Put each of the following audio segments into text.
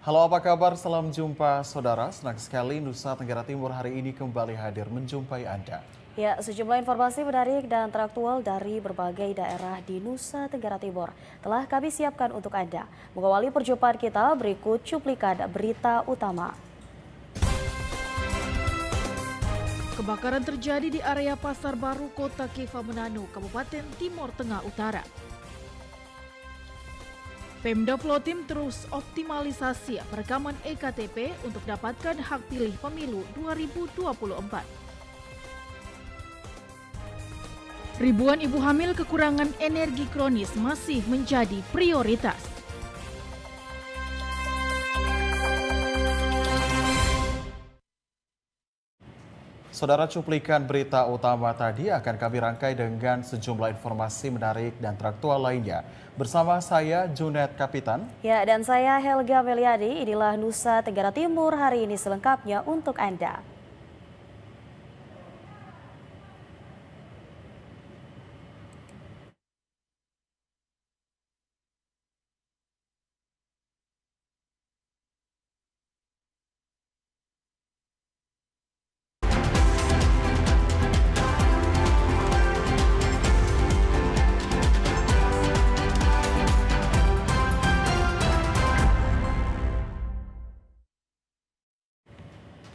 Halo, apa kabar? Salam jumpa saudara. Senang sekali Nusa Tenggara Timur hari ini kembali hadir menjumpai Anda. Ya, sejumlah informasi menarik dan teraktual dari berbagai daerah di Nusa Tenggara Timur telah kami siapkan untuk Anda. Mengawali perjumpaan kita, berikut cuplikan berita utama. Kebakaran terjadi di area Pasar Baru Kota Keva Manado, Kabupaten Timor Tengah Utara. Pemda Flotim terus optimalisasi perekaman EKTP untuk dapatkan hak pilih pemilu 2024. Ribuan ibu hamil kekurangan energi kronis masih menjadi prioritas. Saudara, cuplikan berita utama tadi akan kami rangkai dengan sejumlah informasi menarik dan teraktual lainnya. Bersama saya, Junet Kapitan. Ya, dan saya Helga Meliadi. Inilah Nusa Tenggara Timur hari ini selengkapnya untuk Anda.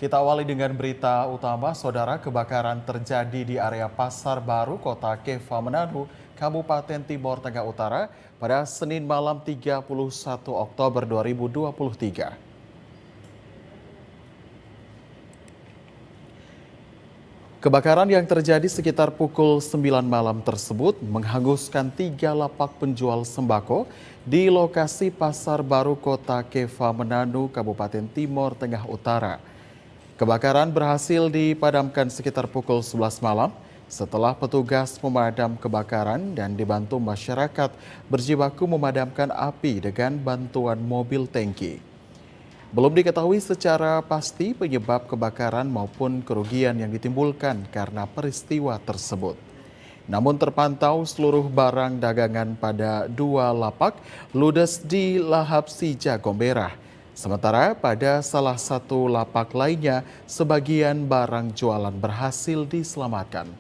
Kita awali dengan berita utama, saudara. Kebakaran terjadi di area Pasar Baru, Kota Keva Manado, Kabupaten Timor Tengah Utara pada Senin malam 31 Oktober 2023. Kebakaran yang terjadi sekitar pukul 9 malam tersebut menghanguskan 3 lapak penjual sembako di lokasi Pasar Baru Kota Keva Manado, Kabupaten Timor Tengah Utara. Kebakaran berhasil dipadamkan sekitar pukul 11 malam setelah petugas pemadam kebakaran dan dibantu masyarakat berjibaku memadamkan api dengan bantuan mobil tangki. Belum diketahui secara pasti penyebab kebakaran maupun kerugian yang ditimbulkan karena peristiwa tersebut. Namun terpantau seluruh barang dagangan pada 2 lapak ludes di lahap si jago merah. Sementara pada salah satu lapak lainnya, sebagian barang jualan berhasil diselamatkan.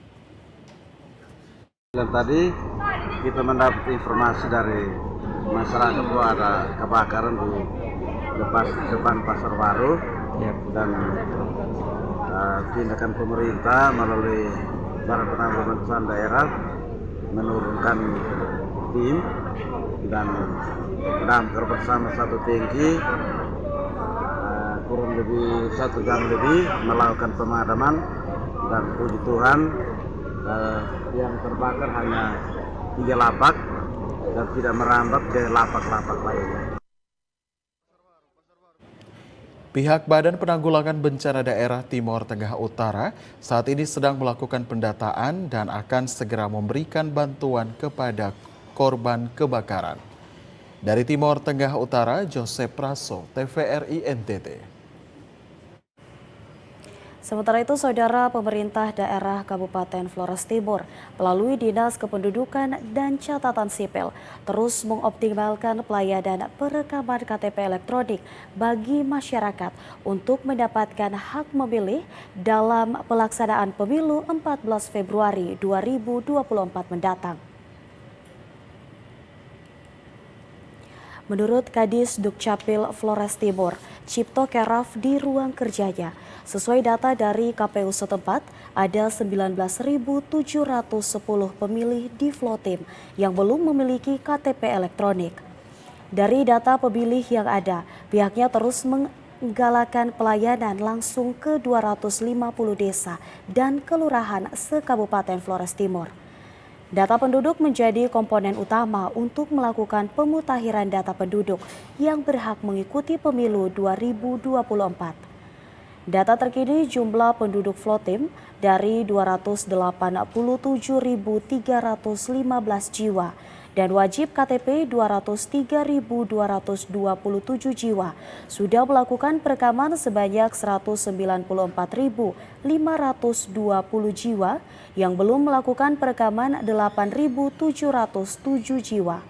Dan tadi kita mendapat informasi dari masyarakat bahwa ada kebakaran di depan Pasar Baru, dan tindakan pemerintah melalui Badan Penanggulangan Bencana Daerah menurunkan tim dan damkar bersama satu tangki kurang lebih 1 jam lebih melakukan pemadaman, dan puji Tuhan yang terbakar hanya 3 lapak dan tidak merambat ke lapak-lapak lainnya. Pihak Badan Penanggulangan Bencana Daerah Timor Tengah Utara saat ini sedang melakukan pendataan dan akan segera memberikan bantuan kepada korban kebakaran. Dari Timor Tengah Utara, Joseph Praso, TVRI NTT. Sementara itu, saudara, pemerintah daerah Kabupaten Flores Timur melalui Dinas Kependudukan dan Catatan Sipil terus mengoptimalkan pelayanan perekaman KTP elektronik bagi masyarakat untuk mendapatkan hak memilih dalam pelaksanaan pemilu 14 Februari 2024 mendatang. Menurut Kadis Dukcapil Flores Timur, Cipto Keraf di ruang kerjanya, sesuai data dari KPU setempat, ada 19.710 pemilih di Flotim yang belum memiliki KTP elektronik. Dari data pemilih yang ada, pihaknya terus menggalakkan pelayanan langsung ke 250 desa dan kelurahan se-Kabupaten Flores Timur. Data penduduk menjadi komponen utama untuk melakukan pemutakhiran data penduduk yang berhak mengikuti pemilu 2024. Data terkini jumlah penduduk Flotim dari 287.315 jiwa dan wajib KTP 203.227 jiwa sudah melakukan perekaman sebanyak 194.520 jiwa yang belum melakukan perekaman 8.707 jiwa.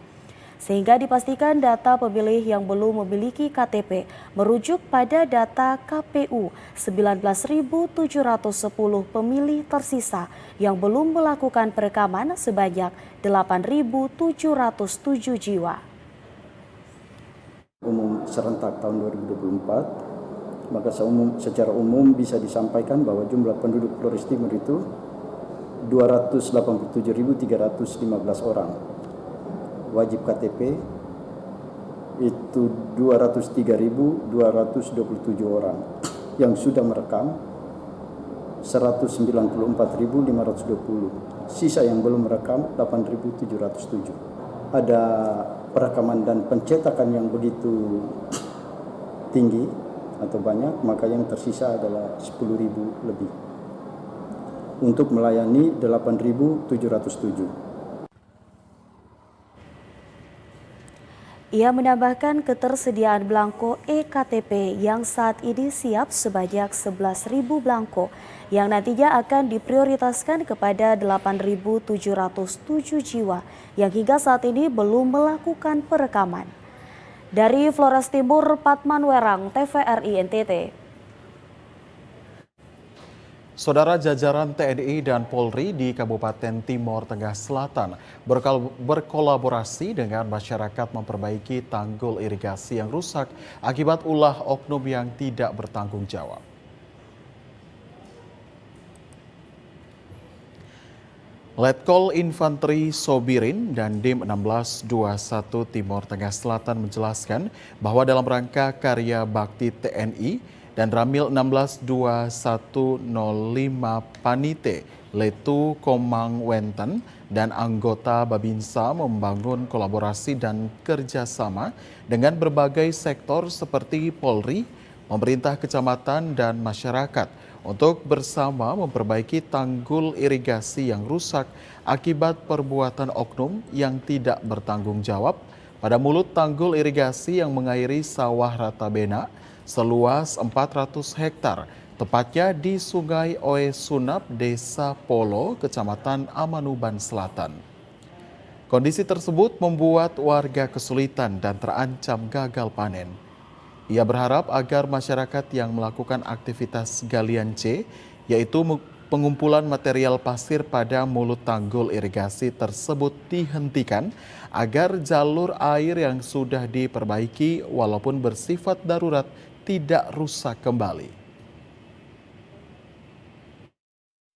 sehingga dipastikan data pemilih yang belum memiliki KTP merujuk pada data KPU 19.710 pemilih tersisa yang belum melakukan perekaman sebanyak 8.707 jiwa. Umum serentak tahun 2024, maka secara umum bisa disampaikan bahwa jumlah penduduk Flores Timur itu 287.315 orang. Wajib KTP itu 203.227 orang. Yang sudah merekam 194.520. Sisa yang belum merekam 8.707. Ada perekaman dan pencetakan yang begitu tinggi atau banyak, maka yang tersisa adalah 10.000 lebih untuk melayani 8.707. Ia menambahkan ketersediaan belangko EKTP yang saat ini siap sebanyak 11.000 belangko yang nantinya akan diprioritaskan kepada 8.707 jiwa yang hingga saat ini belum melakukan perekaman. Dari Flores Timur, Patman Werang, TVRI NTT. Saudara, jajaran TNI dan Polri di Kabupaten Timor Tengah Selatan berkolaborasi dengan masyarakat memperbaiki tanggul irigasi yang rusak akibat ulah oknum yang tidak bertanggung jawab. Letkol Infanteri Sobirin dan Dim 1621 Timor Tengah Selatan menjelaskan bahwa dalam rangka karya bakti TNI dan Ramil 162105 Panite, Letu Komang Wenten, dan anggota Babinsa membangun kolaborasi dan kerjasama dengan berbagai sektor seperti Polri, pemerintah kecamatan, dan masyarakat untuk bersama memperbaiki tanggul irigasi yang rusak akibat perbuatan oknum yang tidak bertanggung jawab pada mulut tanggul irigasi yang mengairi sawah Ratabena seluas 400 hektar, tepatnya di Sungai Oe Sunap, Desa Polo, Kecamatan Amanuban Selatan. Kondisi tersebut membuat warga kesulitan dan terancam gagal panen. Ia berharap agar masyarakat yang melakukan aktivitas galian C, yaitu pengumpulan material pasir pada mulut tanggul irigasi tersebut dihentikan agar jalur air yang sudah diperbaiki walaupun bersifat darurat tidak rusak kembali.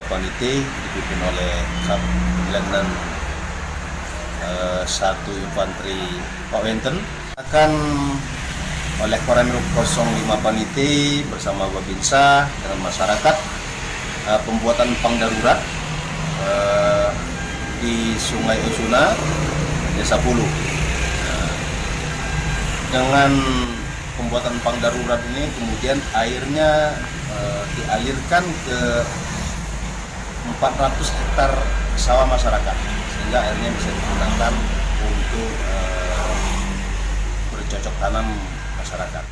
Panite dipimpin oleh Letnan 1 Infanteri Pak Wenten akan oleh Koramil 05 Panite bersama Babinsa dengan masyarakat pembuatan pang darurat di Sungai Osuna, Desa Pulu. Dengan pembuatan pang darurat ini kemudian airnya dialirkan ke 400 hektar sawah masyarakat sehingga airnya bisa digunakan untuk bercocok tanam masyarakat.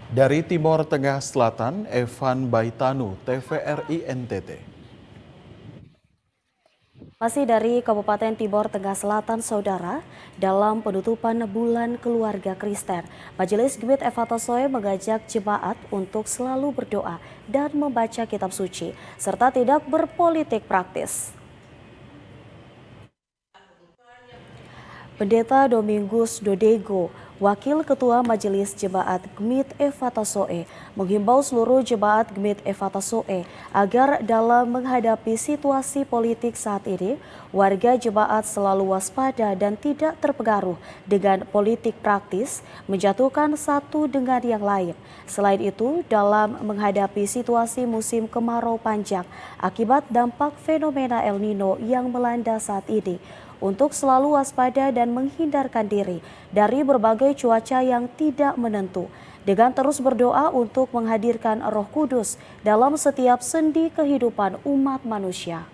Dari Timor Tengah Selatan, Evan Baitanu, TVRI NTT. Masih dari Kabupaten Timor Tengah Selatan, Saudara, dalam penutupan Bulan Keluarga Kristen, Majelis Gemit Efatasoe mengajak jemaat untuk selalu berdoa dan membaca kitab suci, serta tidak berpolitik praktis. Pendeta Domingus Dodego, Wakil Ketua Majelis Jemaat Gemit Efatasoe, menghimbau seluruh jemaat Gemit Efatasoe agar dalam menghadapi situasi politik saat ini, warga jemaat selalu waspada dan tidak terpengaruh dengan politik praktis, menjatuhkan satu dengan yang lain. Selain itu, dalam menghadapi situasi musim kemarau panjang akibat dampak fenomena El Nino yang melanda saat ini, untuk selalu waspada dan menghindarkan diri dari berbagai cuaca yang tidak menentu, dengan terus berdoa untuk menghadirkan Roh Kudus dalam setiap sendi kehidupan umat manusia.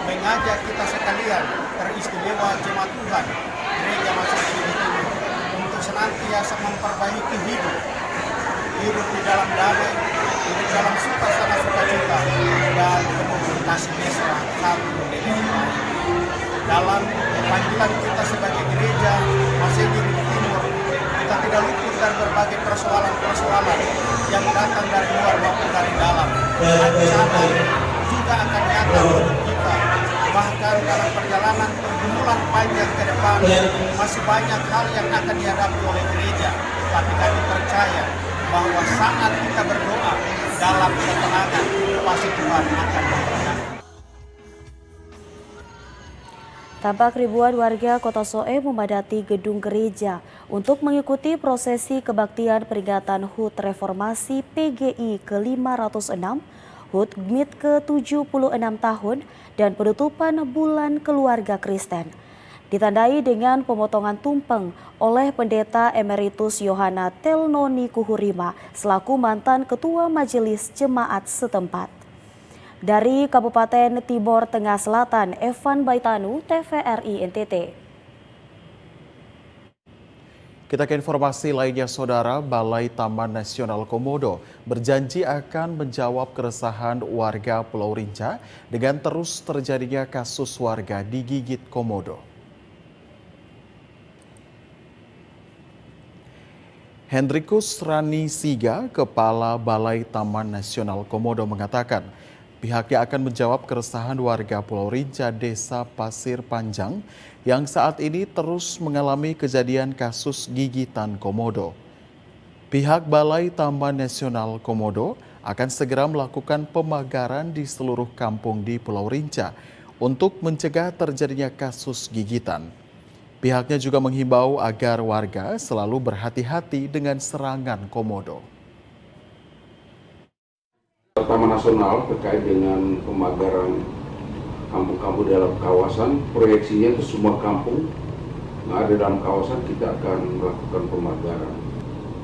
Mengajak kita sekalian, teristimewa jemaat Tuhan, Gereja Masjid Timur, untuk senantiasa memperbaiki hidup di dalam damai, hidup dalam suasana sukacita dan kemudian kasih mesra satu dengan lain. Dalam panggilan kita sebagai gereja Masjid Timur, kita tidak luput dari berbagai persoalan-persoalan yang datang dari luar maupun dari dalam. Ancaman juga akan nyata untuk kita. Bahkan dalam perjalanan pergumulan panjang ke depan, masih banyak hal yang akan dihadapi oleh gereja. Tapi kami percaya bahwa saat kita berdoa dalam ketenangan, pasti Tuhan akan memberkati. Tampak ribuan warga Kota Soe memadati gedung gereja untuk mengikuti prosesi kebaktian peringatan HUT Reformasi PGI ke-506, HUT MIT ke-76 tahun, dan penutupan Bulan Keluarga Kristen. Ditandai dengan pemotongan tumpeng oleh Pendeta Emeritus Yohana Telnoni Kuhurima selaku mantan Ketua Majelis Jemaat setempat. Dari Kabupaten Timor Tengah Selatan, Evan Baitanu, TVRI NTT. Kita ke informasi lainnya, Saudara. Balai Taman Nasional Komodo berjanji akan menjawab keresahan warga Pulau Rinca dengan terus terjadinya kasus warga digigit komodo. Hendrikus Rani Siga, Kepala Balai Taman Nasional Komodo mengatakan, pihaknya akan menjawab keresahan warga Pulau Rinca Desa Pasir Panjang yang saat ini terus mengalami kejadian kasus gigitan komodo. Pihak Balai Taman Nasional Komodo akan segera melakukan pemagaran di seluruh kampung di Pulau Rinca untuk mencegah terjadinya kasus gigitan. Pihaknya juga menghimbau agar warga selalu berhati-hati dengan serangan komodo. Taman Nasional terkait dengan pemagaran kampung-kampung dalam kawasan, proyeksinya ke semua kampung yang ada dalam kawasan kita akan melakukan pemagaran.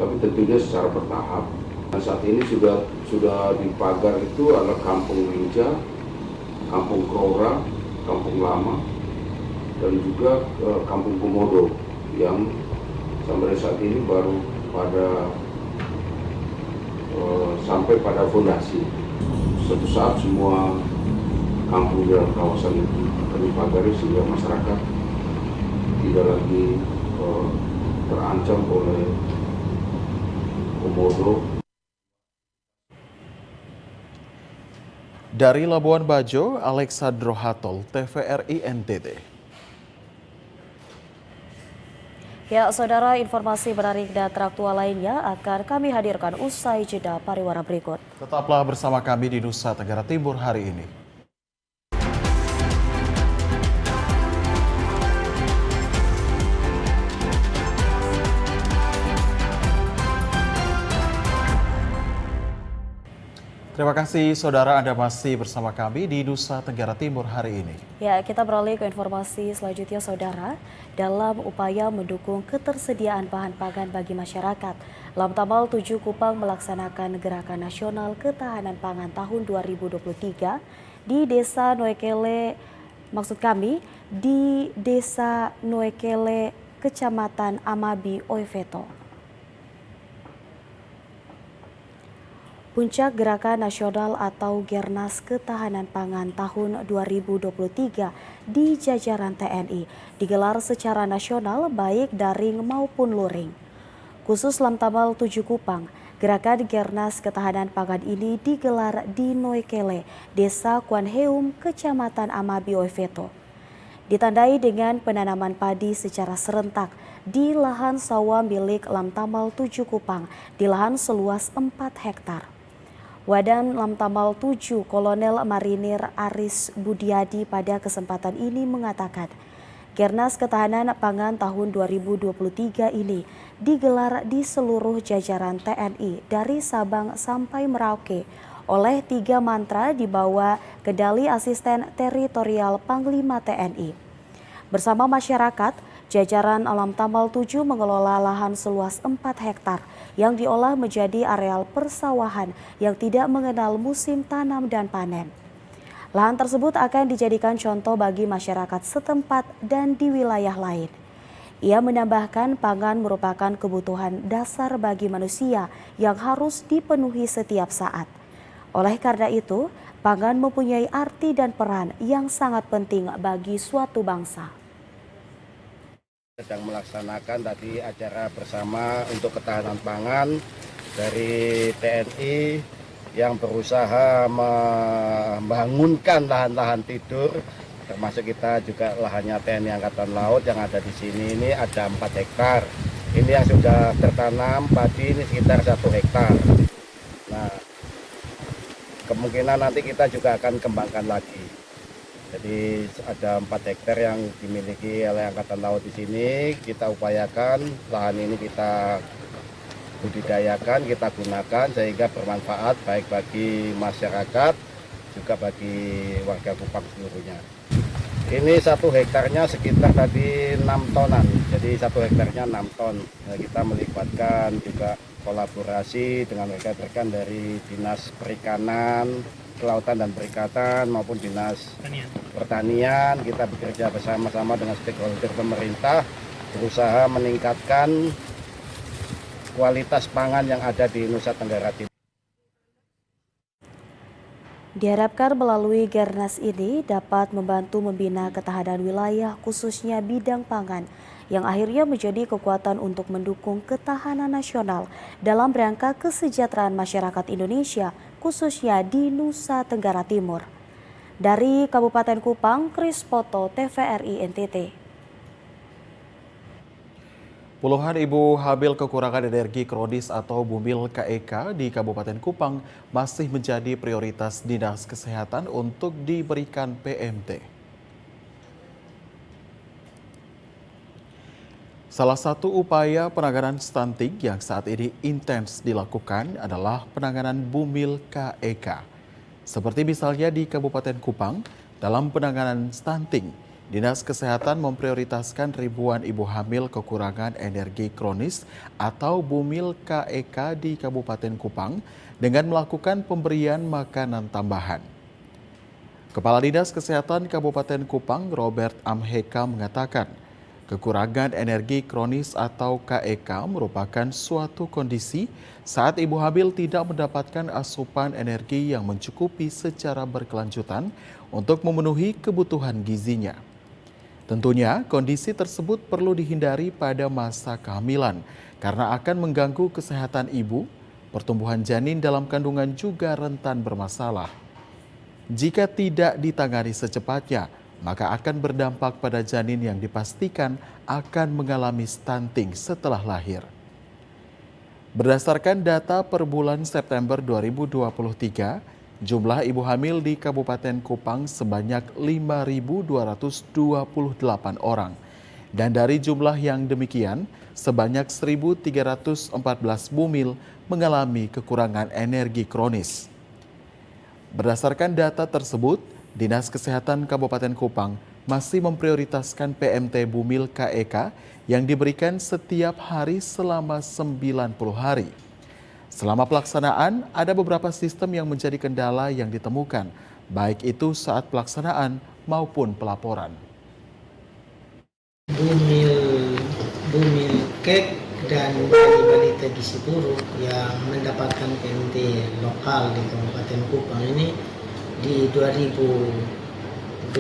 Tapi tentunya secara bertahap. Dan saat ini sudah dipagar itu adalah Kampung Rinca, Kampung Krora, Kampung Lama, dan juga Kampung Komodo yang sampai saat ini baru sampai pada fondasi. Suatu saat semua kampung dalam kawasan itu akan dipagari sehingga masyarakat tidak lagi terancam oleh komodo. Dari Labuan Bajo, Alexandro Hatol, TVRI NTT. Ya, Saudara, informasi menarik dan teraktual lainnya akan kami hadirkan usai jeda pariwara berikut. Tetaplah bersama kami di Nusa Tenggara Timur hari ini. Terima kasih Saudara, Anda masih bersama kami di Nusa Tenggara Timur hari ini. Ya, kita beralih ke informasi selanjutnya, Saudara. Dalam upaya mendukung ketersediaan bahan pangan bagi masyarakat, Lantamal 7 Kupang melaksanakan Gerakan Nasional Ketahanan Pangan tahun 2023 di Desa Noekele, di Desa Noekele, Kecamatan Amabi, Oeveto. Puncak Gerakan Nasional atau Gernas Ketahanan Pangan tahun 2023 di jajaran TNI digelar secara nasional baik daring maupun luring. Khusus Lantamal 7 Kupang, Gerakan Gernas Ketahanan Pangan ini digelar di Noekele, Desa Kuanheum, Kecamatan Amabi, Oeveto. Ditandai dengan penanaman padi secara serentak di lahan sawah milik Lantamal 7 Kupang di lahan seluas 4 hektar. Wadan Lantamal 7 Kolonel Marinir Aris Budiadi pada kesempatan ini mengatakan, Gernas Ketahanan Pangan tahun 2023 ini digelar di seluruh jajaran TNI dari Sabang sampai Merauke oleh 3 mantra di bawah kendali Asisten Teritorial Panglima TNI. Bersama masyarakat, jajaran Lantamal 7 mengelola lahan seluas 4 hektar yang diolah menjadi areal persawahan yang tidak mengenal musim tanam dan panen. Lahan tersebut akan dijadikan contoh bagi masyarakat setempat dan di wilayah lain. Ia menambahkan pangan merupakan kebutuhan dasar bagi manusia yang harus dipenuhi setiap saat. Oleh karena itu, pangan mempunyai arti dan peran yang sangat penting bagi suatu bangsa. Sedang melaksanakan tadi acara bersama untuk ketahanan pangan dari TNI yang berusaha membangunkan lahan-lahan tidur, termasuk kita juga lahannya TNI Angkatan Laut yang ada di sini ini ada 4 hektar. Ini yang sudah tertanam padi ini sekitar 1 hektar. Nah, kemungkinan nanti kita juga akan kembangkan lagi. Jadi ada 4 hektar yang dimiliki oleh Angkatan Laut di sini. Kita upayakan lahan ini kita budidayakan, kita gunakan sehingga bermanfaat baik bagi masyarakat juga bagi warga Kupang seluruhnya. Ini 1 hektarnya sekitar tadi 6 tonan, jadi 1 hektarnya 6 ton. Nah, kita melibatkan juga kolaborasi dengan rekan-rekan dari Dinas Perikanan, Kelautan dan Perikanan maupun Dinas Pertanian. Kita bekerja bersama-sama dengan stakeholder pemerintah, berusaha meningkatkan kualitas pangan yang ada di Nusa Tenggara Timur. Diharapkan melalui Gernas ini dapat membantu membina ketahanan wilayah khususnya bidang pangan yang akhirnya menjadi kekuatan untuk mendukung ketahanan nasional dalam rangka kesejahteraan masyarakat Indonesia khususnya di Nusa Tenggara Timur. Dari Kabupaten Kupang, Kris Poto, TVRI NTT. Puluhan ibu hamil kekurangan energi kronis atau bumil KEK di Kabupaten Kupang masih menjadi prioritas Dinas Kesehatan untuk diberikan PMT. Salah satu upaya penanganan stunting yang saat ini intens dilakukan adalah penanganan bumil KEK. Seperti misalnya di Kabupaten Kupang, dalam penanganan stunting, Dinas Kesehatan memprioritaskan ribuan ibu hamil kekurangan energi kronis atau bumil KEK di Kabupaten Kupang dengan melakukan pemberian makanan tambahan. Kepala Dinas Kesehatan Kabupaten Kupang, Robert Amheka, mengatakan kekurangan energi kronis atau KEK merupakan suatu kondisi saat ibu hamil tidak mendapatkan asupan energi yang mencukupi secara berkelanjutan untuk memenuhi kebutuhan gizinya. Tentunya kondisi tersebut perlu dihindari pada masa kehamilan karena akan mengganggu kesehatan ibu, pertumbuhan janin dalam kandungan juga rentan bermasalah. Jika tidak ditangani secepatnya, maka akan berdampak pada janin yang dipastikan akan mengalami stunting setelah lahir. Berdasarkan data per bulan September 2023, jumlah ibu hamil di Kabupaten Kupang sebanyak 5.228 orang. Dan dari jumlah yang demikian, sebanyak 1.314 bumil mengalami kekurangan energi kronis. Berdasarkan data tersebut, Dinas Kesehatan Kabupaten Kupang masih memprioritaskan PMT bumil KEK yang diberikan setiap hari selama 90 hari. Selama pelaksanaan, ada beberapa sistem yang menjadi kendala yang ditemukan, baik itu saat pelaksanaan maupun pelaporan. Bumil kek dan balita gizi buruk yang mendapatkan PMT lokal di Kabupaten Kupang ini di 2022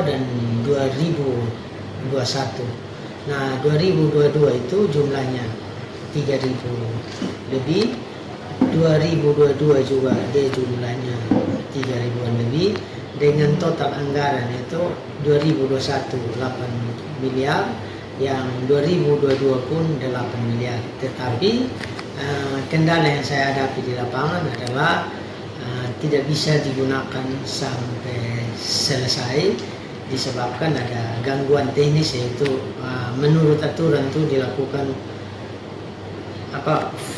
dan 2021. Nah, 2022 itu jumlahnya 3.000 lebih, 2022 juga ada jumlahnya 3.000-an lebih, dengan total anggaran itu 2021 8 miliar, yang 2022 pun 8 miliar. Tetapi kendala yang saya hadapi di lapangan adalah tidak bisa digunakan sampai selesai disebabkan ada gangguan teknis, yaitu menurut aturan itu dilakukan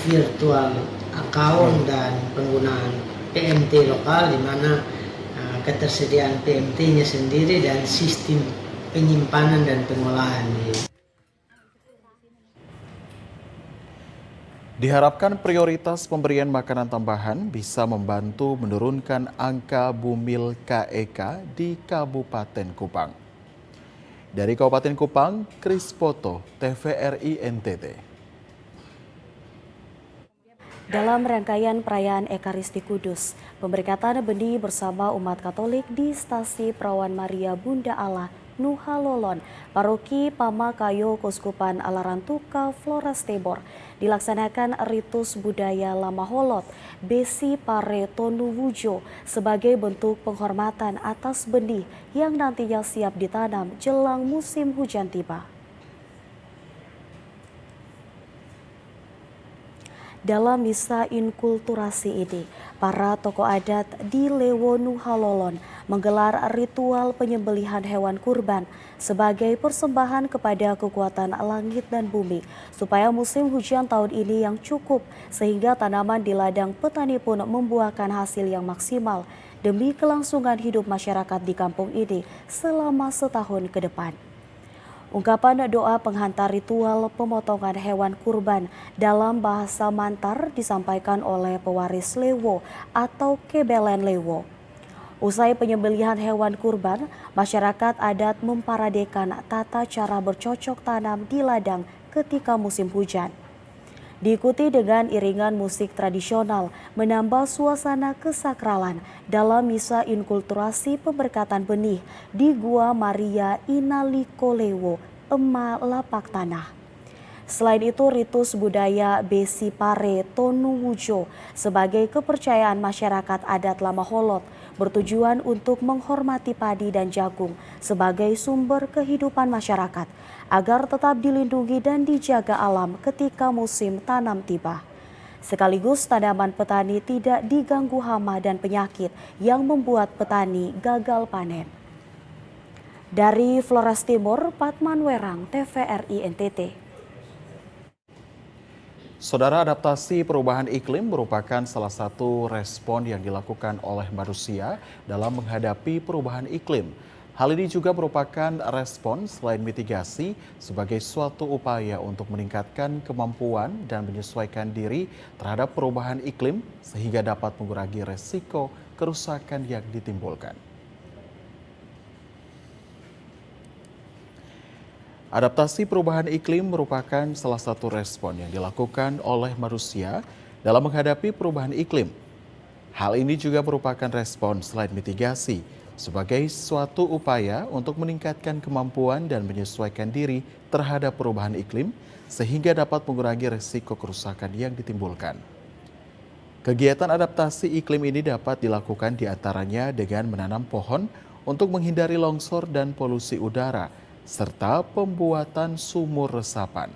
virtual account dan penggunaan PMT lokal, di mana ketersediaan PMT-nya sendiri dan sistem penyimpanan dan pengolahan. Diharapkan prioritas pemberian makanan tambahan bisa membantu menurunkan angka bumil KEK di Kabupaten Kupang. Dari Kabupaten Kupang, Kris Poto, TVRI NTT. Dalam rangkaian perayaan Ekaristi Kudus, pemberkatan benih bersama umat Katolik di Stasi Perawan Maria Bunda Allah, Nuhalolon, Paroki Pamakayo, Kuskupan Alarantuka, Flores Timur, dilaksanakan ritus budaya Lama Holot, Besi Pare Tonu Wujo, sebagai bentuk penghormatan atas benih yang nantinya siap ditanam jelang musim hujan tiba. Dalam misa inkulturasi ini, para tokoh adat di Lewo Nuhalolon menggelar ritual penyembelihan hewan kurban sebagai persembahan kepada kekuatan langit dan bumi supaya musim hujan tahun ini yang cukup sehingga tanaman di ladang petani pun membuahkan hasil yang maksimal demi kelangsungan hidup masyarakat di kampung ini selama setahun ke depan. Ungkapan doa penghantar ritual pemotongan hewan kurban dalam bahasa Mantar disampaikan oleh pewaris Lewo atau Kebelen Lewo. Usai penyembelihan hewan kurban, masyarakat adat memparadekan tata cara bercocok tanam di ladang ketika musim hujan. Diikuti dengan iringan musik tradisional, menambah suasana kesakralan dalam misa inkulturasi pemberkatan benih di Gua Maria Inaliko Lewo, Ema Lapak Tanah. Selain itu, ritus budaya Besi Pare Tonu Wujo sebagai kepercayaan masyarakat adat Lama Holot bertujuan untuk menghormati padi dan jagung sebagai sumber kehidupan masyarakat agar tetap dilindungi dan dijaga alam ketika musim tanam tiba. Sekaligus tanaman petani tidak diganggu hama dan penyakit yang membuat petani gagal panen. Dari Flores Timur, Patman Werang, TVRI NTT. Saudara, adaptasi perubahan iklim merupakan salah satu respon yang dilakukan oleh manusia dalam menghadapi perubahan iklim. Hal ini juga merupakan respon selain mitigasi sebagai suatu upaya untuk meningkatkan kemampuan dan menyesuaikan diri terhadap perubahan iklim sehingga dapat mengurangi resiko kerusakan yang ditimbulkan. Adaptasi perubahan iklim merupakan salah satu respon yang dilakukan oleh manusia dalam menghadapi perubahan iklim. Hal ini juga merupakan respon selain mitigasi sebagai suatu upaya untuk meningkatkan kemampuan dan menyesuaikan diri terhadap perubahan iklim sehingga dapat mengurangi risiko kerusakan yang ditimbulkan. Kegiatan adaptasi iklim ini dapat dilakukan diantaranya dengan menanam pohon untuk menghindari longsor dan polusi udara, serta pembuatan sumur resapan.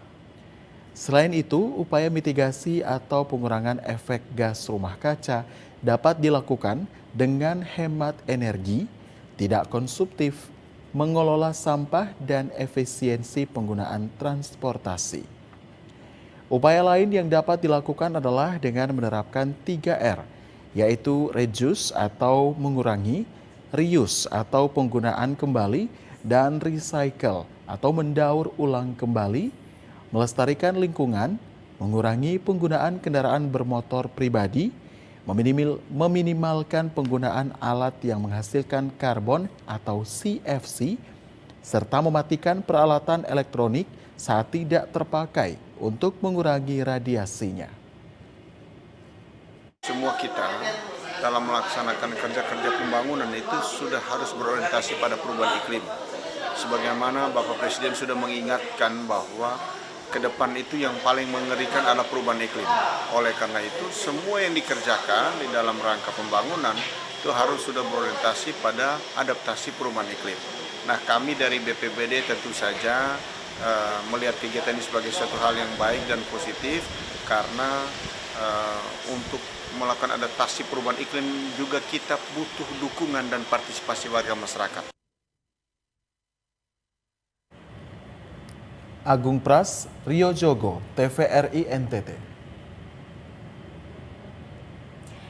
Selain itu, upaya mitigasi atau pengurangan efek gas rumah kaca dapat dilakukan dengan hemat energi, tidak konsumtif, mengelola sampah, dan efisiensi penggunaan transportasi. Upaya lain yang dapat dilakukan adalah dengan menerapkan 3R, yaitu reduce atau mengurangi, reuse atau penggunaan kembali, dan recycle atau mendaur ulang kembali, melestarikan lingkungan, mengurangi penggunaan kendaraan bermotor pribadi, meminimalkan penggunaan alat yang menghasilkan karbon atau CFC, serta mematikan peralatan elektronik saat tidak terpakai untuk mengurangi radiasinya. Semua kita dalam melaksanakan kerja-kerja pembangunan itu sudah harus berorientasi pada perubahan iklim. Sebagaimana Bapak Presiden sudah mengingatkan bahwa ke depan itu yang paling mengerikan adalah perubahan iklim. Oleh karena itu, semua yang dikerjakan di dalam rangka pembangunan itu harus sudah berorientasi pada adaptasi perubahan iklim. Nah, kami dari BPBD tentu saja melihat kegiatan ini sebagai suatu hal yang baik dan positif karena untuk melakukan adaptasi perubahan iklim juga kita butuh dukungan dan partisipasi warga masyarakat. Agung Pras, Rio Jogo, TVRI NTT.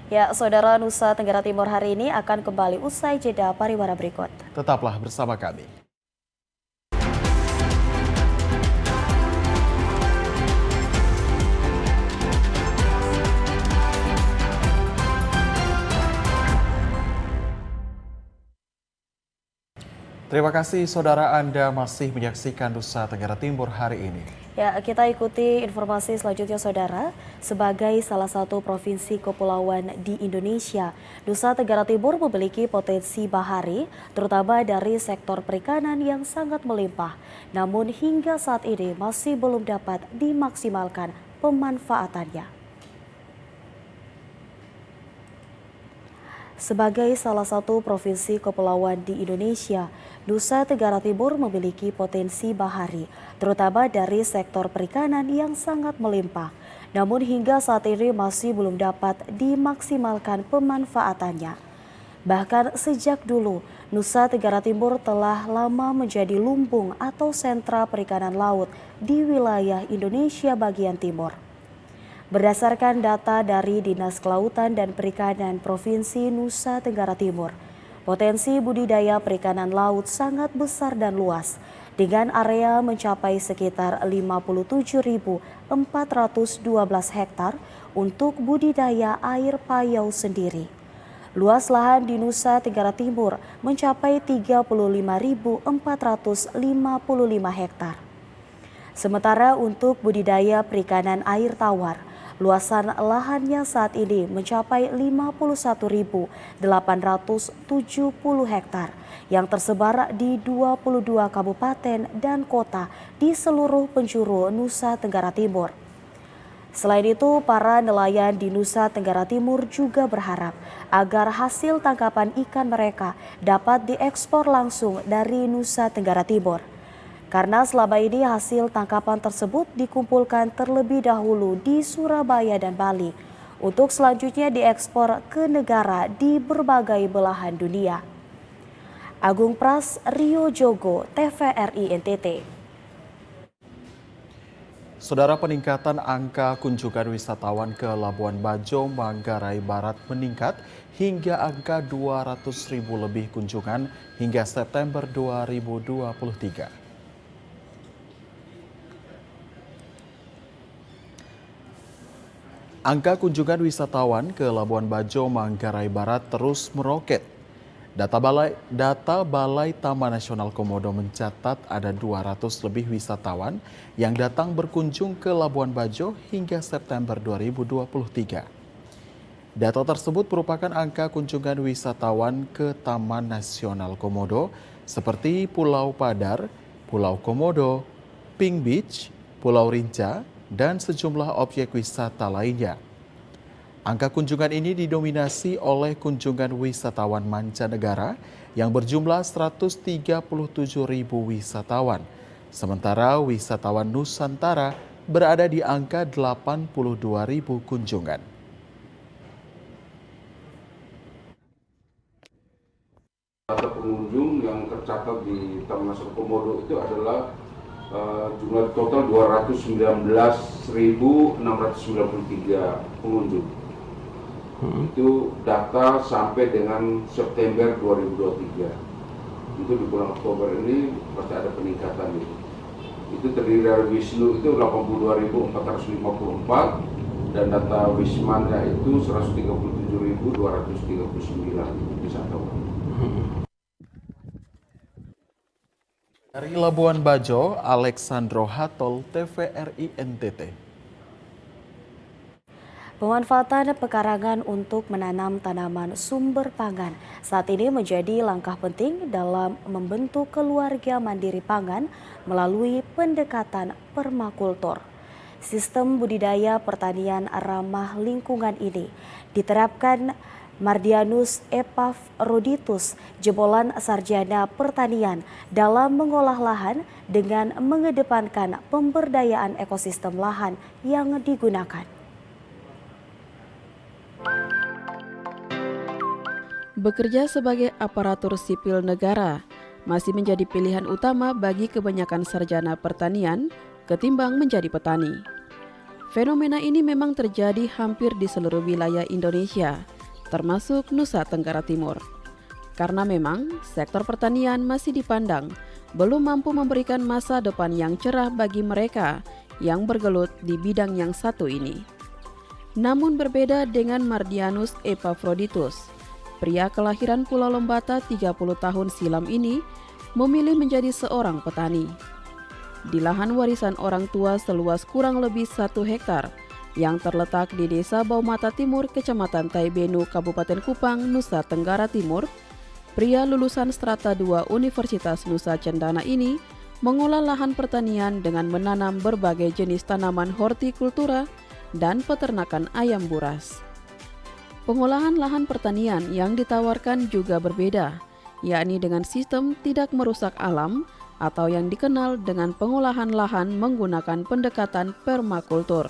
Ya, Saudara, Nusa Tenggara Timur hari ini akan kembali usai jeda pariwara berikut. Tetaplah bersama kami. Terima kasih saudara, Anda masih menyaksikan Nusa Tenggara Timur hari ini. Ya, kita ikuti informasi selanjutnya saudara. Sebagai salah satu provinsi kepulauan di Indonesia, Nusa Tenggara Timur memiliki potensi bahari, terutama dari sektor perikanan yang sangat melimpah. Namun hingga saat ini masih belum dapat dimaksimalkan pemanfaatannya. Sebagai salah satu provinsi kepulauan di Indonesia, Nusa Tenggara Timur memiliki potensi bahari, terutama dari sektor perikanan yang sangat melimpah. Namun hingga saat ini masih belum dapat dimaksimalkan pemanfaatannya. Bahkan sejak dulu, Nusa Tenggara Timur telah lama menjadi lumbung atau sentra perikanan laut di wilayah Indonesia bagian timur. Berdasarkan data dari Dinas Kelautan dan Perikanan Provinsi Nusa Tenggara Timur, potensi budidaya perikanan laut sangat besar dan luas, dengan area mencapai sekitar 57.412 hektar untuk budidaya air payau sendiri. Luas lahan di Nusa Tenggara Timur mencapai 35.455 hektar. Sementara untuk budidaya perikanan air tawar, luasan lahannya saat ini mencapai 51.870 hektar yang tersebar di 22 kabupaten dan kota di seluruh penjuru Nusa Tenggara Timur. Selain itu, para nelayan di Nusa Tenggara Timur juga berharap agar hasil tangkapan ikan mereka dapat diekspor langsung dari Nusa Tenggara Timur. Karena selama ini hasil tangkapan tersebut dikumpulkan terlebih dahulu di Surabaya dan Bali untuk selanjutnya diekspor ke negara di berbagai belahan dunia. Agung Pras, Rio Jogo, TVRI NTT. Saudara, peningkatan angka kunjungan wisatawan ke Labuan Bajo, Manggarai Barat meningkat hingga angka 200.000 lebih kunjungan hingga September 2023. Angka kunjungan wisatawan ke Labuan Bajo, Manggarai Barat terus meroket. Data Balai Taman Nasional Komodo mencatat ada 200 lebih wisatawan yang datang berkunjung ke Labuan Bajo hingga September 2023. Data tersebut merupakan angka kunjungan wisatawan ke Taman Nasional Komodo seperti Pulau Padar, Pulau Komodo, Pink Beach, Pulau Rinca, dan sejumlah objek wisata lainnya. Angka kunjungan ini didominasi oleh kunjungan wisatawan mancanegara yang berjumlah 137.000 wisatawan. Sementara wisatawan Nusantara berada di angka 82.000 kunjungan. Data pengunjung yang tercatat di Taman Nasional Komodo itu adalah jumlah total 219.693 pengunjung. Itu data sampai dengan September 2023. Itu di bulan Oktober ini pasti ada peningkatan itu. Itu terdiri dari Wisnu itu 82.454 dan data Wismanya itu 137.239 wisatawan. Dari Labuan Bajo, Alexandro Hatol, TVRI NTT. Pemanfaatan pekarangan untuk menanam tanaman sumber pangan saat ini menjadi langkah penting dalam membentuk keluarga mandiri pangan melalui pendekatan permakultur. Sistem budidaya pertanian ramah lingkungan ini diterapkan Mardianus Epafroditus, jebolan sarjana pertanian, dalam mengolah lahan dengan mengedepankan pemberdayaan ekosistem lahan yang digunakan. Bekerja sebagai aparatur sipil negara masih menjadi pilihan utama bagi kebanyakan sarjana pertanian ketimbang menjadi petani. Fenomena ini memang terjadi hampir di seluruh wilayah Indonesia, termasuk Nusa Tenggara Timur. Karena memang sektor pertanian masih dipandang belum mampu memberikan masa depan yang cerah bagi mereka yang bergelut di bidang yang satu ini. Namun berbeda dengan Mardianus Epafroditus, pria kelahiran Pulau Lembata 30 tahun silam ini memilih menjadi seorang petani. Di lahan warisan orang tua seluas kurang lebih 1 hektar yang terletak di Desa Baumata Timur, Kecamatan Taibenu, Kabupaten Kupang, Nusa Tenggara Timur, pria lulusan Strata 2 Universitas Nusa Cendana ini mengolah lahan pertanian dengan menanam berbagai jenis tanaman hortikultura dan peternakan ayam buras. Pengolahan lahan pertanian yang ditawarkan juga berbeda, yakni dengan sistem tidak merusak alam atau yang dikenal dengan pengolahan lahan menggunakan pendekatan permakultur.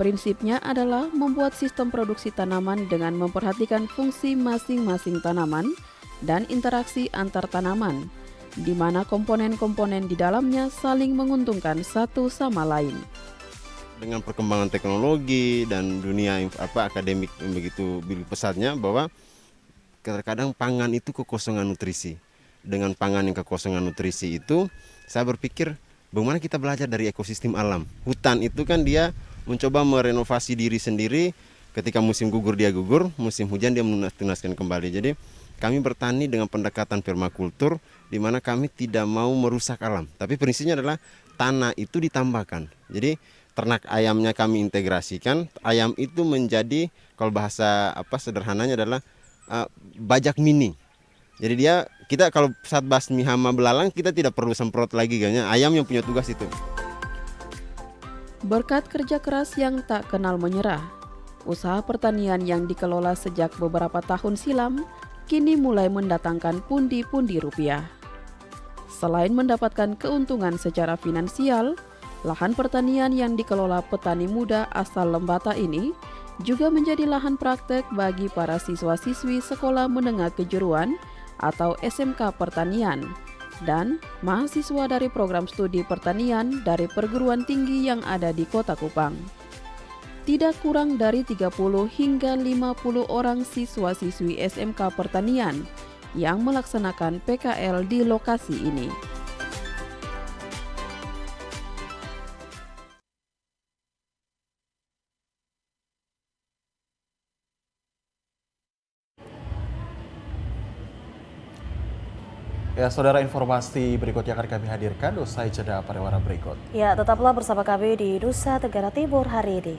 Prinsipnya adalah membuat sistem produksi tanaman dengan memperhatikan fungsi masing-masing tanaman dan interaksi antar tanaman, di mana komponen-komponen di dalamnya saling menguntungkan satu sama lain. Dengan perkembangan teknologi dan dunia akademik yang begitu pesatnya, bahwa terkadang pangan itu kekosongan nutrisi. Dengan pangan yang kekosongan nutrisi itu, saya berpikir bagaimana kita belajar dari ekosistem alam. Hutan itu kan dia mencoba merenovasi diri sendiri, ketika musim gugur dia gugur, musim hujan dia menunaskan kembali. Jadi kami bertani dengan pendekatan permakultur, di mana kami tidak mau merusak alam. Tapi prinsipnya adalah tanah itu ditambahkan. Jadi ternak ayamnya kami integrasikan, ayam itu menjadi, kalau bahasa sederhananya adalah bajak mini. Jadi kita kalau saat basmi hama belalang, kita tidak perlu semprot lagi, kayaknya ayam yang punya tugas itu. Berkat kerja keras yang tak kenal menyerah, usaha pertanian yang dikelola sejak beberapa tahun silam kini mulai mendatangkan pundi-pundi rupiah. Selain mendapatkan keuntungan secara finansial, lahan pertanian yang dikelola petani muda asal Lembata ini juga menjadi lahan praktek bagi para siswa-siswi sekolah menengah kejuruan atau SMK Pertanian dan mahasiswa dari program studi pertanian dari perguruan tinggi yang ada di Kota Kupang. Tidak kurang dari 30 hingga 50 orang siswa-siswi SMK Pertanian yang melaksanakan PKL di lokasi ini. Ya, saudara, informasi berikutnya akan kami hadirkan usai jeda pariwara berikut. Ya, tetaplah bersama kami di Nusa Tenggara Timur hari ini.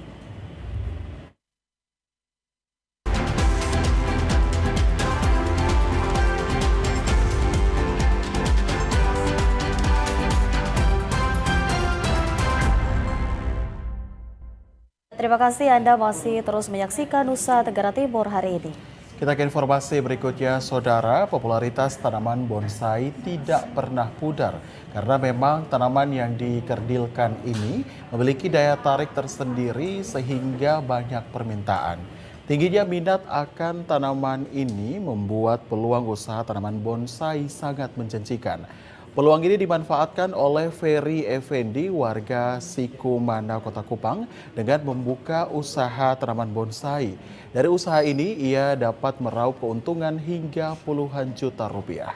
Terima kasih Anda masih terus menyaksikan Nusa Tenggara Timur hari ini. Kita ke informasi berikutnya, saudara. Popularitas tanaman bonsai tidak pernah pudar karena memang tanaman yang dikerdilkan ini memiliki daya tarik tersendiri sehingga banyak permintaan. Tingginya minat akan tanaman ini membuat peluang usaha tanaman bonsai sangat menjanjikan. Peluang ini dimanfaatkan oleh Ferry Effendi, warga Sikumana, Kota Kupang, dengan membuka usaha tanaman bonsai. Dari usaha ini, ia dapat meraup keuntungan hingga puluhan juta rupiah.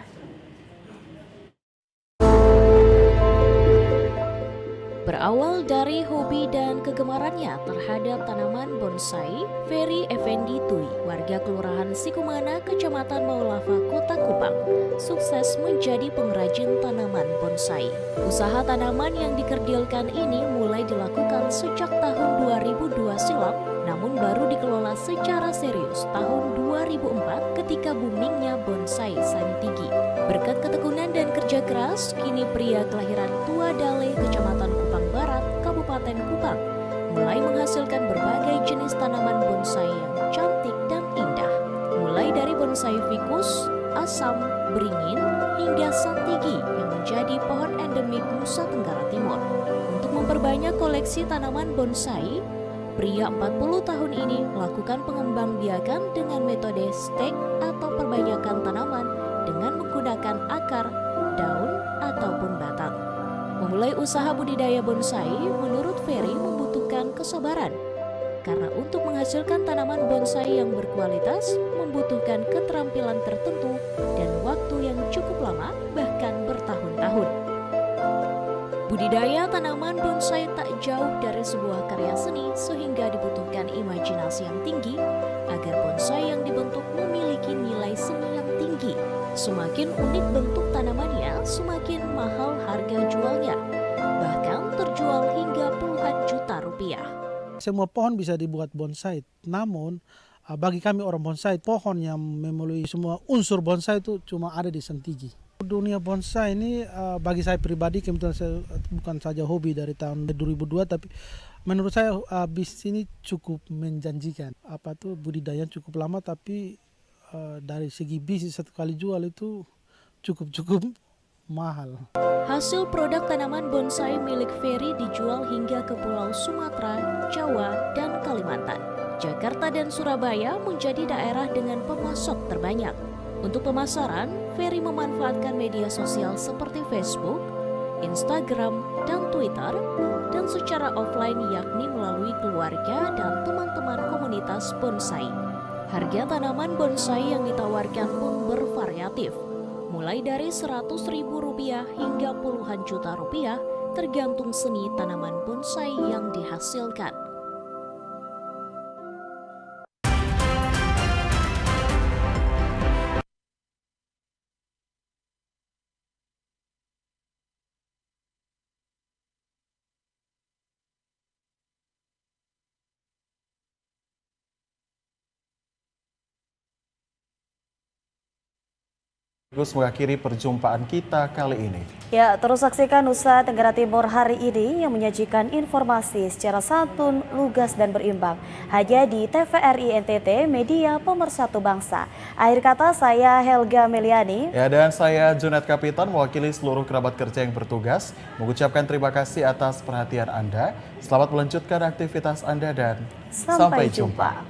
Berawal dari hobi dan kegemarannya terhadap tanaman bonsai, Ferry Effendi Tui, warga Kelurahan Sikumana, Kecamatan Maulava, Kota Kupang, sukses menjadi pengrajin tanaman bonsai. Usaha tanaman yang dikerdilkan ini mulai dilakukan sejak tahun 2002 silam, namun baru dikelola secara serius tahun 2004 ketika boomingnya bonsai Santigi. Berkat ketekunan dan kerja keras, kini pria kelahiran Tua Dale, Kecamatan Kupang Barat, Kabupaten Kupang, mulai menghasilkan berbagai jenis tanaman bonsai yang cantik dan indah. Mulai dari bonsai fikus, asam, beringin, hingga santigi yang menjadi pohon endemik Nusa Tenggara Timur. Untuk memperbanyak koleksi tanaman bonsai, pria 40 tahun ini melakukan pengembangbiakan dengan metode stek atau perbanyakan tanaman dengan menggunakan akar, daun, ataupun batang. Memulai usaha budidaya bonsai menurut Ferry membutuhkan kesabaran, karena untuk menghasilkan tanaman bonsai yang berkualitas membutuhkan keterampilan tertentu dan waktu yang cukup lama, bahkan bertahun-tahun. Budidaya tanaman bonsai tak jauh dari sebuah karya seni, sehingga dibutuhkan imajinasi yang tinggi agar bonsai yang dibentuk memiliki nilai seni yang tinggi. Semakin unik bentuk tanamannya, semakin mahal harga jualnya. Bahkan terjual hingga puluhan juta rupiah. Semua pohon bisa dibuat bonsai, namun bagi kami orang bonsai, pohon yang memenuhi semua unsur bonsai itu cuma ada di Sentigi. Dunia bonsai ini bagi saya pribadi, kebetulan saya bukan saja hobi dari tahun 2002, tapi menurut saya bisnis ini cukup menjanjikan. Budidaya cukup lama, tapi dari segi bisnis satu kali jual itu cukup mahal. Hasil produk tanaman bonsai milik Ferry dijual hingga ke Pulau Sumatera, Jawa, dan Kalimantan. Jakarta dan Surabaya menjadi daerah dengan pemasok terbanyak. Untuk pemasaran, Ferry memanfaatkan media sosial seperti Facebook, Instagram, dan Twitter, dan secara offline yakni melalui keluarga dan teman-teman komunitas bonsai. Harga tanaman bonsai yang ditawarkan pun bervariatif, mulai dari Rp100.000 hingga puluhan juta rupiah, tergantung seni tanaman bonsai yang dihasilkan. Gus mengakhiri perjumpaan kita kali ini. Ya, terus saksikan Nusa Tenggara Timur hari ini yang menyajikan informasi secara santun, lugas, dan berimbang. Hanya di TVRI NTT, media pemersatu bangsa. Akhir kata saya Helga Meliani. Ya, dan saya Junet Kapitan, mewakili seluruh kerabat kerja yang bertugas, mengucapkan terima kasih atas perhatian Anda. Selamat melanjutkan aktivitas Anda dan sampai jumpa.